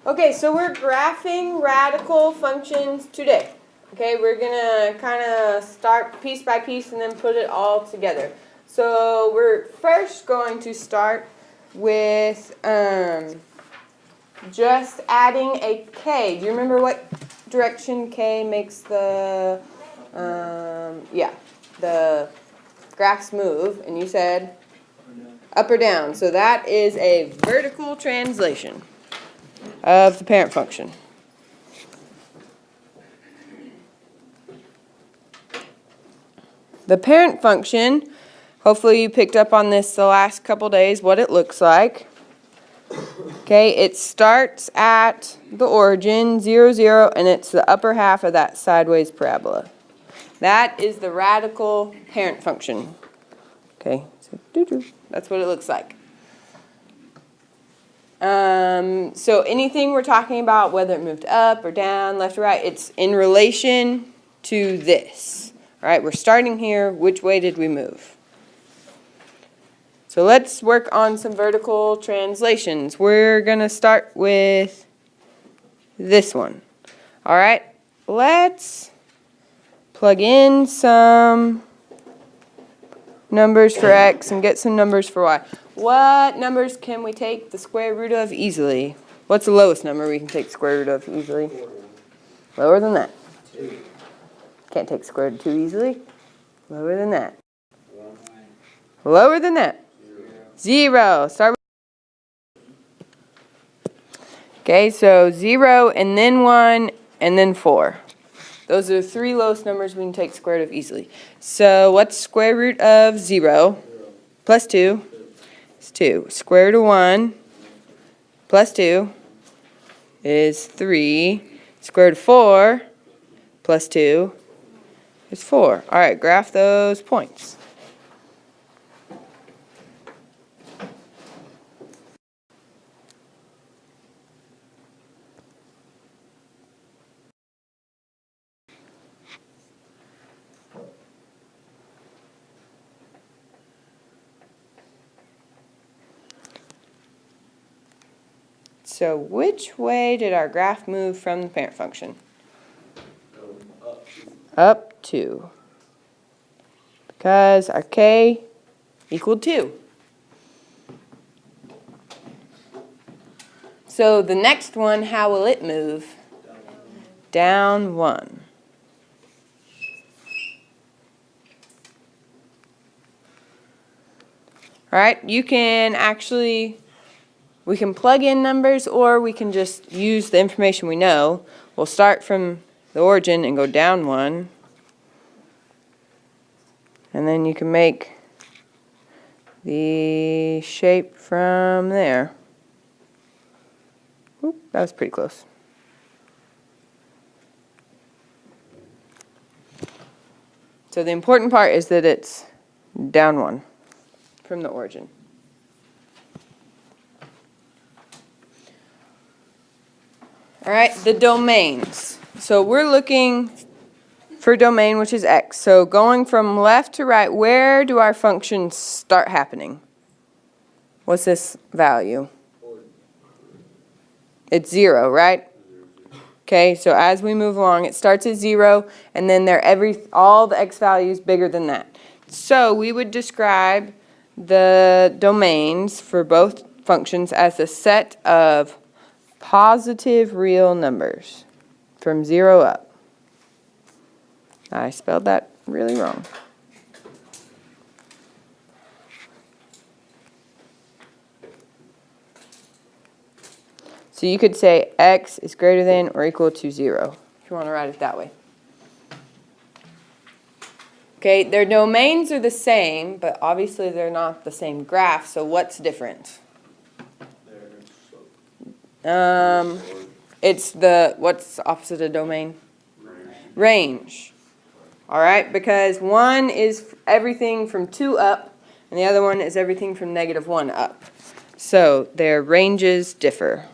Okay, so we're graphing radical functions today. Okay, we're gonna kind of start piece by piece and then put it all together. So we're first going to start with just adding a k. Do you remember what direction k makes the the graphs move? And you said up or down. So that is a vertical translation of the parent function. The parent function, hopefully you picked up on this the last couple days, what it looks like. Okay, it starts at the origin, 0, 0, and it's the upper half of that sideways parabola. That is the radical parent function. Okay, so that's what it looks like. So anything we're talking about, whether it moved up or down, left or right, it's in relation to this. All right, we're starting here. Which way did we move? So let's work on some vertical translations. We're going to start with this one. All right, let's plug in some numbers for x and get some numbers for y. What numbers can we take the square root of easily? What's the lowest number we can take the square root of easily? Lower than that. 2. Can't take the square root of 2 easily. Lower than that. 1. Lower than that. 0. Start with. Okay, so 0 and then 1 and then 4. Those are the 3 lowest numbers we can take the square root of easily. So what's square root of 0 plus 2? It's 2. Square root of 1 plus 2 is 3. Square root of 4 plus 2 is 4. All right, graph those points. So which way did our graph move from the parent function? Up 2. Because our k equaled 2. So the next one, how will it move? Down 1. All right, you can actually, we can plug in numbers or we can just use the information we know. We'll start from the origin and go down 1. And then you can make the shape from there. Oop, that was pretty close. So the important part is that it's down 1 from the origin. All right, the domains. So we're looking for domain, which is x. So going from left to right, where do our functions start happening? What's this value? It's 0, right? Okay, so as we move along, it starts at 0, and then all the x values bigger than that. So we would describe the domains for both functions as a set of positive real numbers from 0 up. I spelled that really wrong. So you could say x is greater than or equal to 0, if you want to write it that way. Okay, their domains are the same, but obviously they're not the same graph, so what's different? It's what's opposite of domain? Range. All right, because one is everything from 2 up, and the other one is everything from -1 up. So their ranges differ.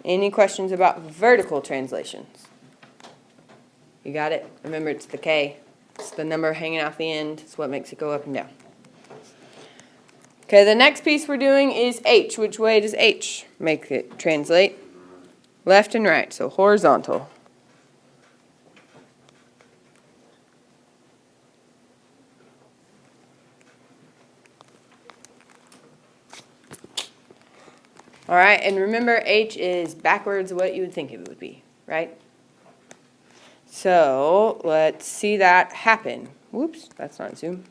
Any questions about vertical translations? You got it? Remember, it's the K. It's the number hanging off the end. It's what makes it go up and down. Okay, the next piece we're doing is H. Which way does H make it translate? Left and right, so horizontal. All right, and remember H is backwards what you would think it would be, right? So let's see that happen. Whoops, that's not Zoom.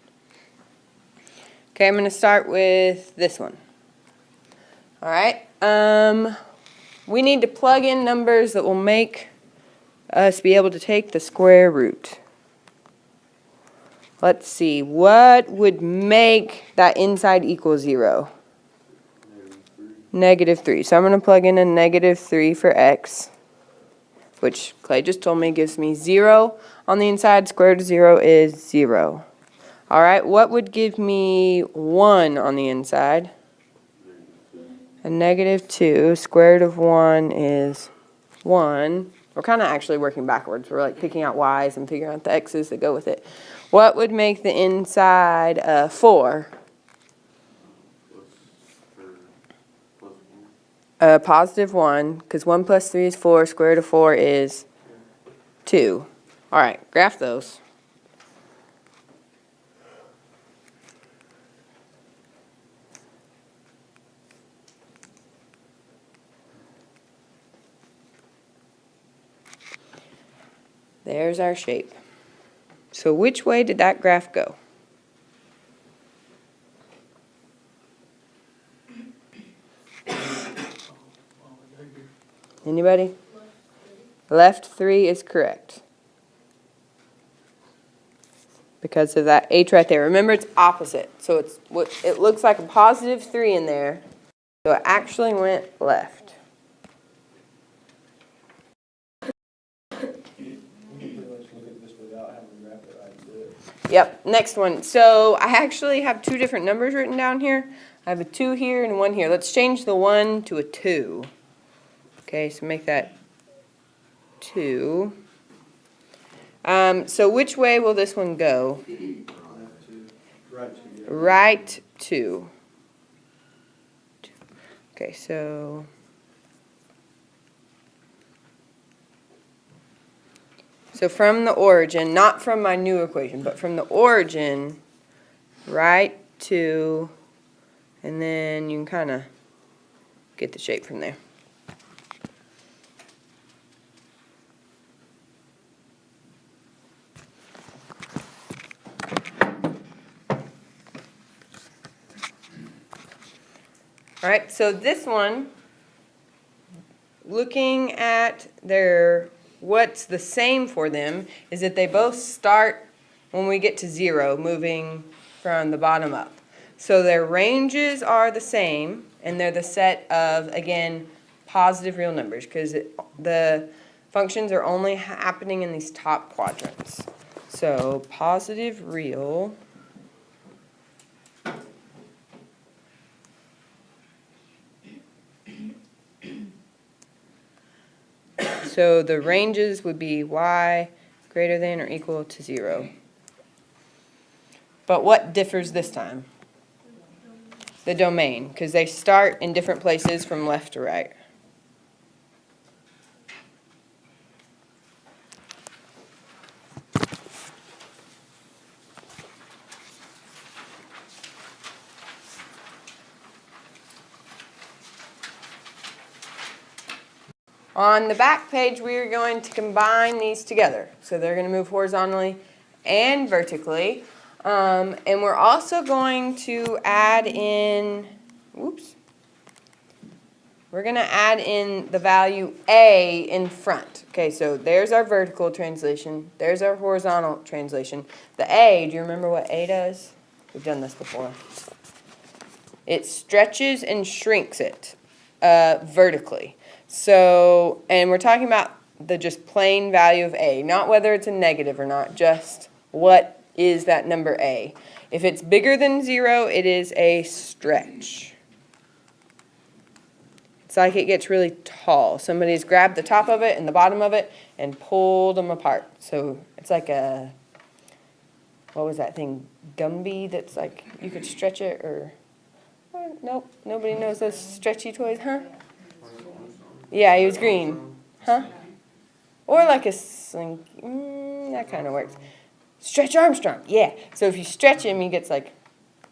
Okay, I'm going to start with this one. All right, we need to plug in numbers that will make us be able to take the square root. Let's see, what would make that inside equal 0? -3. So I'm going to plug in a -3 for x, which Clay just told me gives me 0 on the inside. Square root of 0 is 0. All right, what would give me 1 on the inside? A -2. Square root of 1 is 1. We're kind of actually working backwards. We're like picking out y's and figuring out the x's that go with it. What would make the inside 4? +1, because 1 plus 3 is 4. Square root of 4 is 2. All right, graph those. There's our shape. So which way did that graph go? Anybody? Left 3 is correct. Because of that H right there. Remember, it's opposite. So it looks like a +3 in there. So it actually went left. Yep, next one. So I actually have 2 different numbers written down here. I have a 2 here and 1 here. Let's change the 1 to a 2. Okay, so make that 2. So which way will this one go? Right 2. Okay, so from the origin, not from my new equation, but from the origin, right 2, and then you can kind of get the shape from there. All right, so this one, looking at what's the same for them is that they both start when we get to 0, moving from the bottom up. So their ranges are the same, and they're the set of, again, positive real numbers, because the functions are only happening in these top quadrants. So positive real so the ranges would be y greater than or equal to 0. But what differs this time? The domain, because they start in different places from left to right. On the back page, we are going to combine these together. So they're going to move horizontally and vertically. And we're also going to add in, we're going to add in the value A in front. Okay, so there's our vertical translation. There's our horizontal translation. The A, do you remember what A does? We've done this before. It stretches and shrinks it vertically. So, and we're talking about the just plain value of A, not whether it's a negative or not, just what is that number A. If it's bigger than 0, it is a stretch. like it gets really tall. Somebody's grabbed the top of it and the bottom of it and pulled them apart. So it's like a, what was that thing, Gumby, that's like, you could stretch it, or, nope, nobody knows those stretchy toys, huh? Yeah, he was green, huh? Or like a sling, that kind of works. Stretch Armstrong, yeah. So if you stretch him, he gets like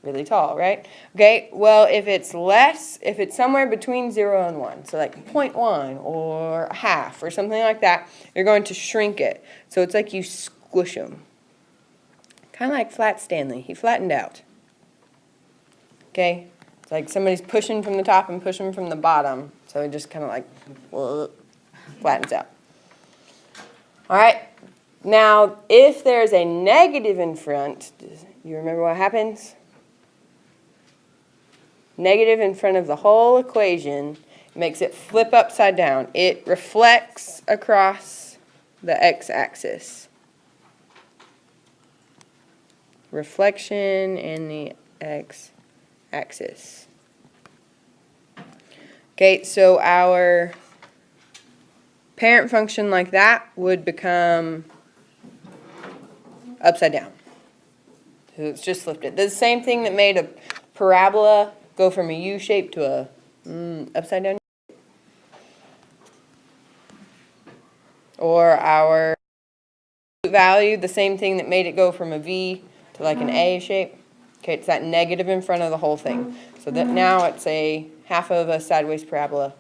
really tall, right? Okay, well, if it's somewhere between 0 and 1, so like 0.1 or a half or something like that, you're going to shrink it. So it's like you squish him. Kind of like Flat Stanley. He flattened out. Okay? It's like somebody's pushing from the top and pushing from the bottom. So it just kind of like flattens out. All right? Now, if there's a negative in front, you remember what happens? Negative in front of the whole equation makes it flip upside down. It reflects across the x-axis. Reflection in the x-axis. Okay, so our parent function like that would become upside down. So it's just flipped it. The same thing that made a parabola go from a U shape to a upside down. Or our value, the same thing that made it go from a V to like an A shape. Okay, it's that negative in front of the whole thing. So that now it's a half of a sideways parabola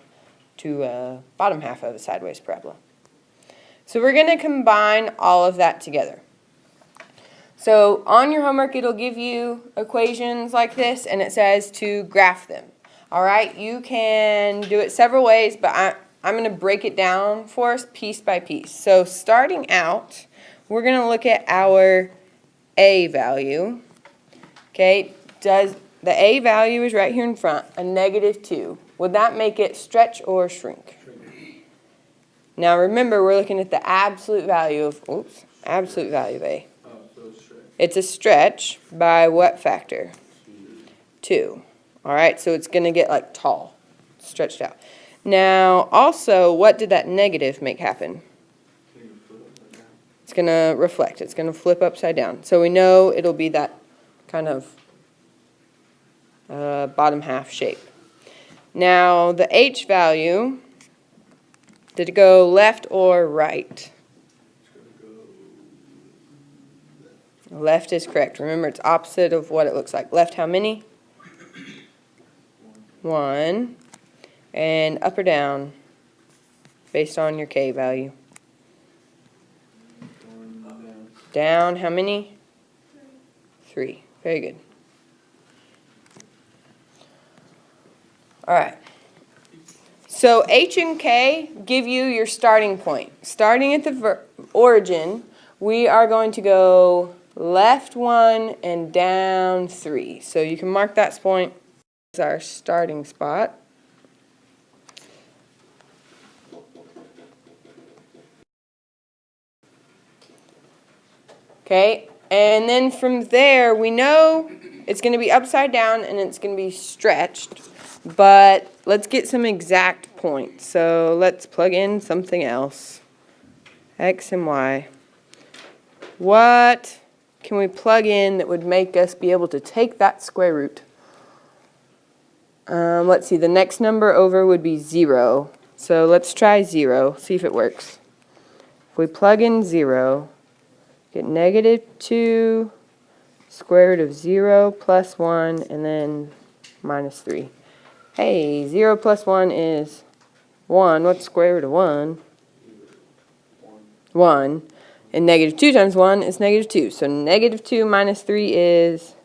to a bottom half of a sideways parabola. So we're going to combine all of that together. So on your homework, it'll give you equations like this, and it says to graph them. All right, you can do it several ways, but I'm going to break it down for us piece by piece. So starting out, we're going to look at our A value. Okay, does the A value is right here in front, a -2. Would that make it stretch or shrink? Now remember, we're looking at the absolute value of, absolute value of A. It's a stretch by what factor? 2. All right, so it's going to get like tall, stretched out. Now, also, what did that negative make happen? It's going to reflect. It's going to flip upside down. So we know it'll be that kind of bottom half shape. Now, the H value, did it go left or right? Left is correct. Remember, it's opposite of what it looks like. Left, how many? 1. And up or down, based on your K value? Down, how many? 3. Very good. All right. So H and K give you your starting point. Starting at the origin, we are going to go left 1 and down 3. So you can mark that point as our starting spot. Okay, and then from there, we know it's going to be upside down and it's going to be stretched, but let's get some exact points. So let's plug in something else, X and Y. What can we plug in that would make us be able to take that square root? Let's see, the next number over would be 0. So let's try 0, see if it works. If we plug in 0, get -2, square root of 0 plus 1, and then minus 3. Hey, 0 plus 1 is 1. What's square root of 1? 1. And -2 times 1 is -2. So -2 minus 3 is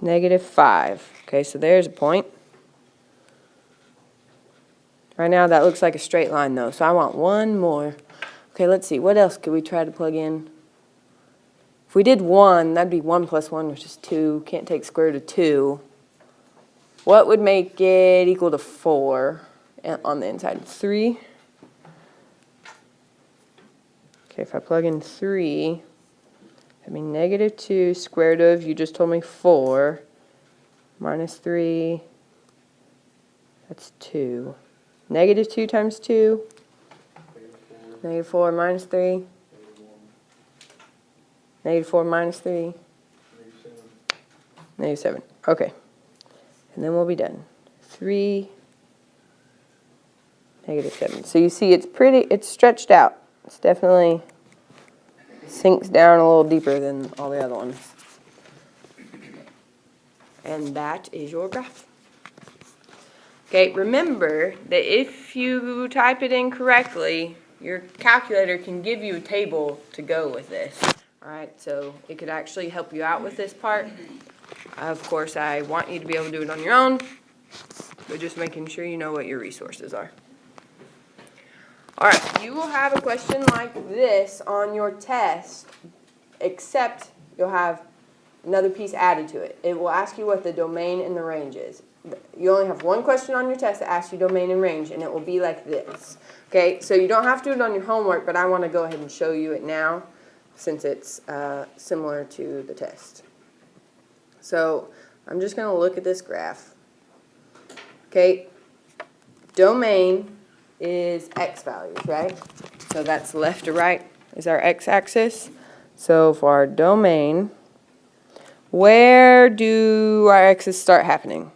-5. Okay, so there's a point. Right now that looks like a straight line though, so I want one more. Okay, let's see, what else could we try to plug in? If we did 1, that'd be 1 plus 1, which is 2. Can't take square root of 2. What would make it equal to 4 on the inside? 3. Okay, if I plug in 3, that'd be -2 square root of, you just told me 4, minus 3, that's 2. Negative 2 times 2. Negative 4 minus 3. Negative 4 minus 3. Negative 7. Okay. And then we'll be done. 3, negative 7. So you see it's stretched out. It's definitely sinks down a little deeper than all the other ones. And that is your graph. Okay, remember that if you type it in correctly, your calculator can give you a table to go with this. All right, so it could actually help you out with this part. Of course, I want you to be able to do it on your own, but just making sure you know what your resources are. All right, you will have a question like this on your test, except you'll have another piece added to it. It will ask you what the domain and the range is. You only have one question on your test that asks you domain and range, and it will be like this. Okay, so you don't have to do it on your homework, but I want to go ahead and show you it now since it's similar to the test. So I'm just going to look at this graph. Okay, domain is x values, right? So that's left to right is our x-axis. So for our domain, where do our x's start happening?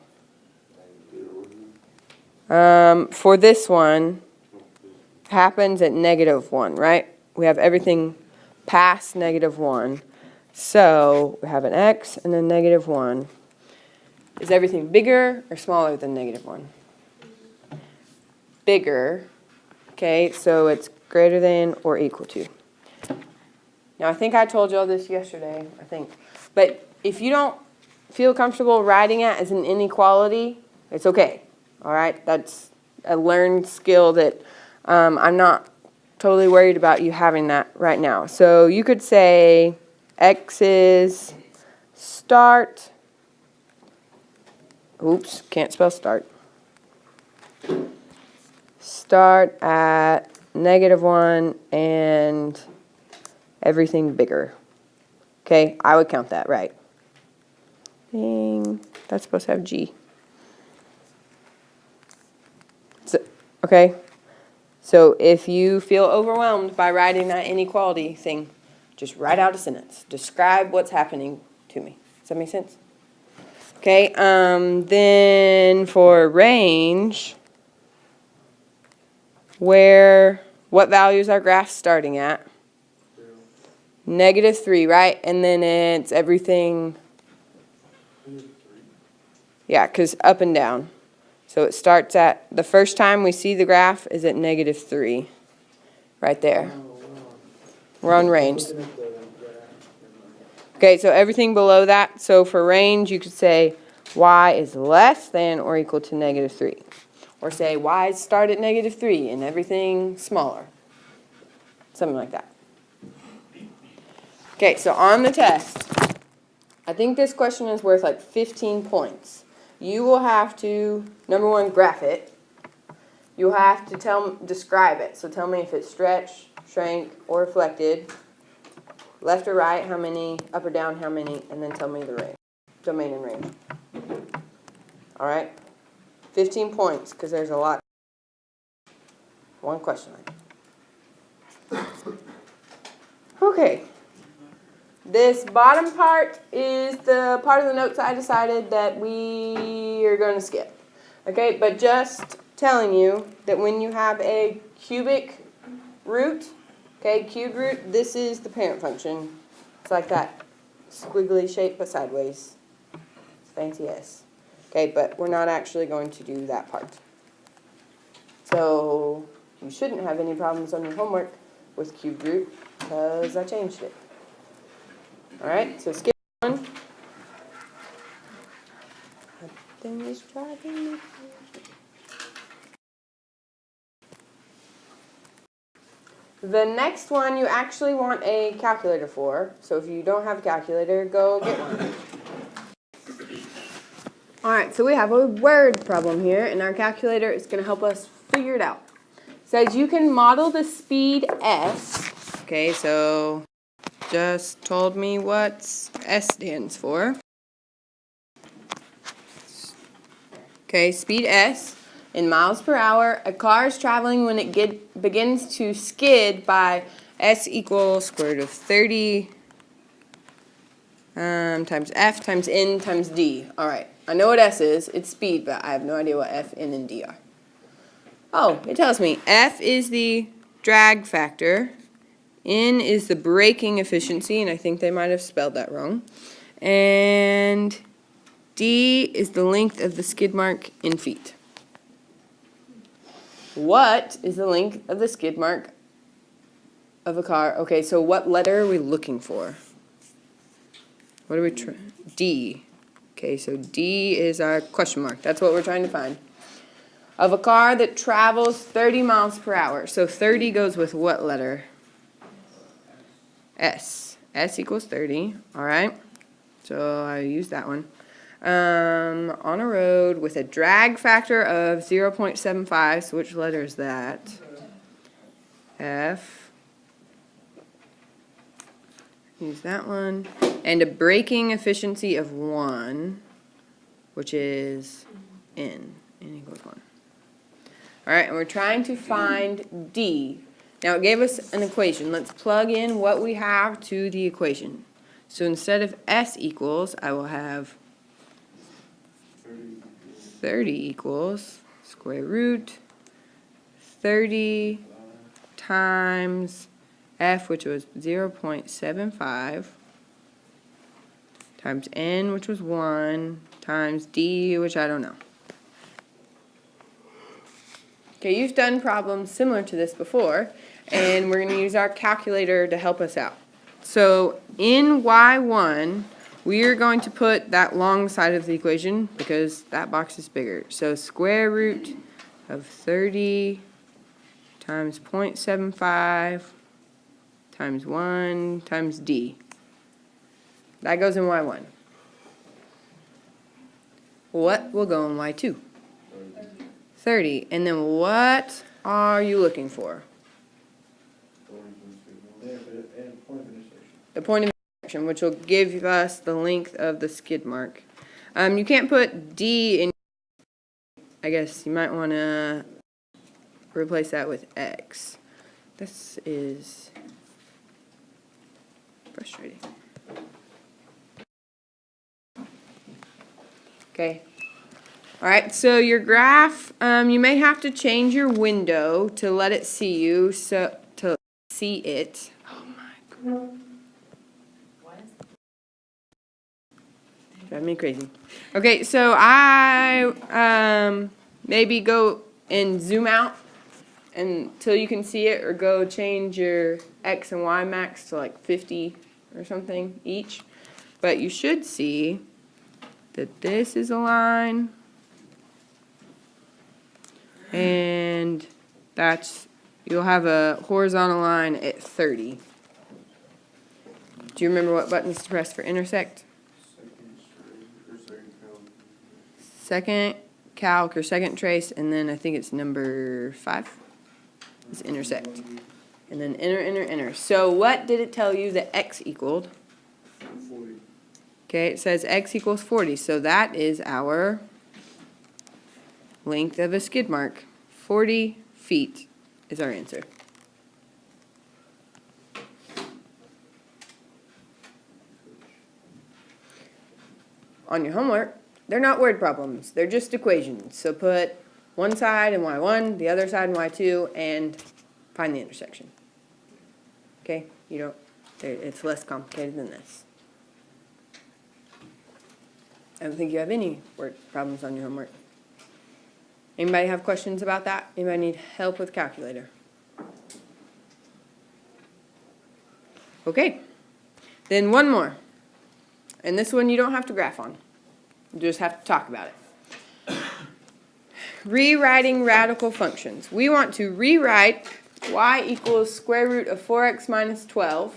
For this one, happens at negative 1, right? We have everything past negative 1. So we have an x and then negative 1. Is everything bigger or smaller than negative 1? Bigger. Okay, so it's greater than or equal to. Now, I think I told you all this yesterday, But if you don't feel comfortable writing it as an inequality, it's okay. All right? That's a learned skill that I'm not totally worried about you having that right now. So you could say x's start. Oops, can't spell start. Start at negative 1 and everything bigger. Okay, I would count that, right? Dang, that's supposed to have G. So, okay, so if you feel overwhelmed by writing that inequality thing, just write out a sentence. Describe what's happening to me. Does that make sense? Okay, then for range, what value is our graph starting at? Negative 3, right? And then it's everything, yeah, because up and down. So it starts at, the first time we see the graph is at negative 3, right there. We're on range. Okay, so everything below that, so for range you could say y is less than or equal to negative 3. Or say y start at negative 3 and everything smaller. Something like that. Okay, so on the test, I think this question is worth like 15 points. You will have to, number one, graph it. You'll have to describe it. So tell me if it's stretched, shrank, or reflected. Left or right, how many, up or down, how many, and then tell me the range, domain and range. All right? 15 points, because there's a lot. One question. Okay. This bottom part is the part of the notes I decided that we are going to skip. Okay, but just telling you that when you have a cubic root, okay, cubed root, this is the parent function. It's like that squiggly shape but sideways. It's fancy S. Okay, but we're not actually going to do that part. So you shouldn't have any problems on your homework with cubed root because I changed it. All right, so skip one. That thing is driving me crazy. The next one you actually want a calculator for. So if you don't have a calculator, go get one. All right, so we have a word problem here, and our calculator is going to help us figure it out. It says you can model the speed s. Okay, so just told me what S stands for. Okay, speed s in miles per hour. A car is traveling when it begins to skid by s equals square root of 30 times f times n times d. All right, I know what s is. It's speed, but I have no idea what f, n, and d are. Oh, it tells me f is the drag factor, n is the braking efficiency, and I think they might have spelled that wrong, and d is the length of the skid mark in feet. What is the length of the skid mark of a car? Okay, so what letter are we looking for? What are we trying? D. Okay, so D is our question mark. That's what we're trying to find. Of a car that travels 30 miles per hour. So 30 goes with what letter? S. S equals 30. All right. So I use that one. On a road with a drag factor of 0.75. So which letter is that? F. Use that one. And a braking efficiency of 1, which is N. N equals 1. All right, and we're trying to find D. Now it gave us an equation. Let's plug in what we have to the equation. So instead of S equals, I will have 30 equals square root 30 times F, which was 0.75, times N, which was 1, times D, which I don't know. Okay, you've done problems similar to this before, and we're going to use our calculator to help us out. So in Y1, we are going to put that long side of the equation because that box is bigger. So square root of 30 times 0.75 times 1 times D. That goes in Y1. What will go in Y2? 30. And then what are you looking for? The point of intersection, which will give us the length of the skid mark. You can't put D in. I guess you might want to replace that with X. This is frustrating. Okay. All right, so your graph, you may have to change your window to let it see you, so to see it. Oh my God. Drive me crazy. Okay, so I maybe go and zoom out until you can see it, or go change your X and Y max to like 50 or something each. But you should see that this is a line, and you'll have a horizontal line at 30. Do you remember what buttons to press for intersect? Second calc or second trace, and then I think it's number 5 is intersect. And then enter, enter, enter. So what did it tell you that X equaled? 40. Okay, it says X equals 40. So that is our length of a skid mark. 40 feet is our answer. On your homework, they're not word problems. They're just equations. So put one side in Y1, the other side in Y2, and find the intersection. Okay? It's less complicated than this. I don't think you have any word problems on your homework. Anybody have questions about that? Anybody need help with calculator? Okay. Then one more. And this one you don't have to graph on. You just have to talk about it. Rewriting radical functions. We want to rewrite y equals square root of 4x minus 12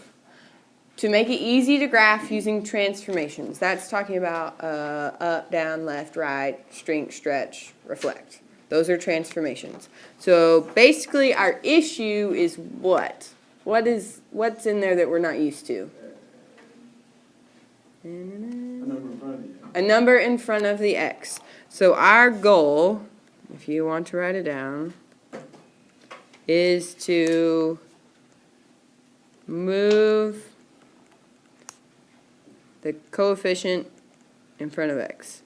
to make it easy to graph using transformations. That's talking about up, down, left, right, shrink, stretch, reflect. Those are transformations. So basically our issue is what? What's in there that we're not used to? A number in front of you. A number in front of the x. So our goal, if you want to write it down, is to move the coefficient in front of x.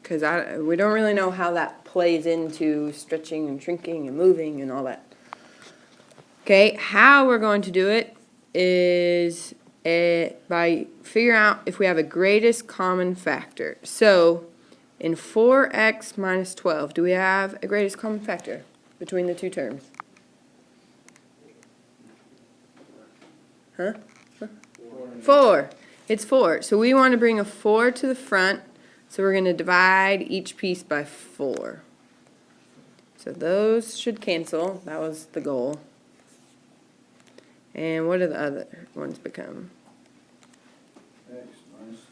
Because we don't really know how that plays into stretching and shrinking and moving and all that. Okay, how we're going to do it is by figuring out if we have a greatest common factor. So, in 4x minus 12, do we have a greatest common factor between the two terms? Huh? 4. It's 4. So we want to bring a 4 to the front. So we're going to divide each piece by 4. So those should cancel. That was the goal. And what do the other ones become? X minus 3.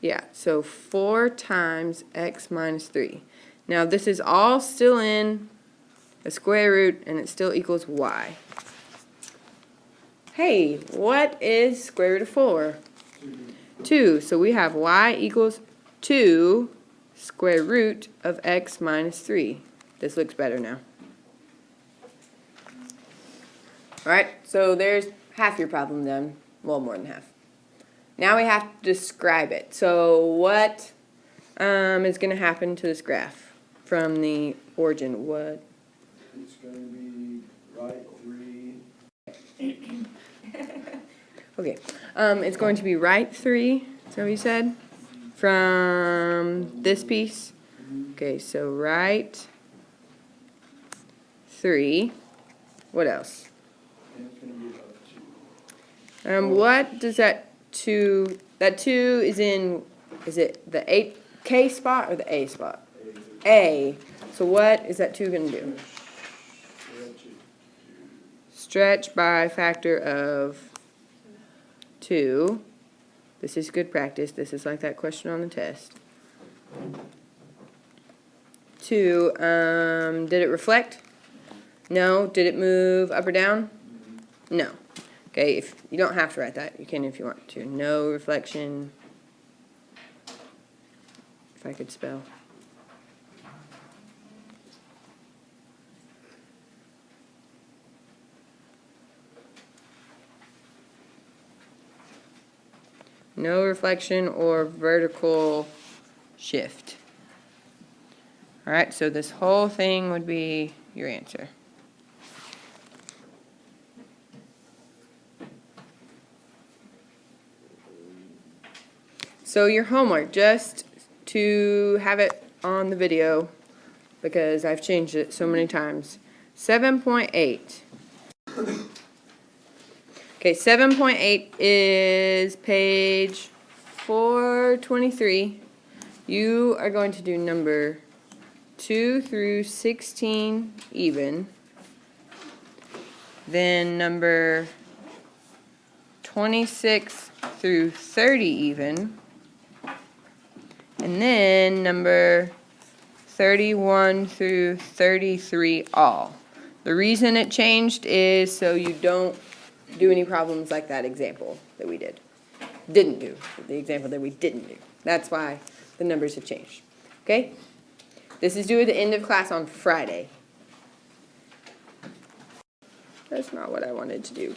Yeah, so 4 times x minus 3. Now this is all still in a square root and it still equals y. Hey, what is square root of 4? 2. So we have y equals 2 square root of x minus 3. This looks better now. Alright, so there's half your problem done. Well, more than half. Now we have to describe it. So what is going to happen to this graph from the origin? What? It's going to be right 3. Okay, it's going to be right 3, is that what you said? From this piece. Okay, so right 3. What else? And it's going to be up 2. What does that 2 is in, is it the K spot or the A spot? A. So what is that 2 going to do? Stretch by a factor of 2. This is good practice. This is like that question on the test. 2. Did it reflect? No. Did it move up or down? No. Okay, if you don't have to write that, you can if you want to. No reflection. If I could spell. No reflection or vertical shift. All right, so this whole thing would be your answer. So your homework, just to have it on the video, because I've changed it so many times. 7.8. Okay, 7.8 is page 423. You are going to do number 2 through 16 even. Then number 26 through 30 even. And then number 31 through 33 all. The reason it changed is so you don't do any problems like that example that we didn't do, the example that we didn't do. That's why the numbers have changed. Okay? This is due at the end of class on Friday. That's not what I wanted to do.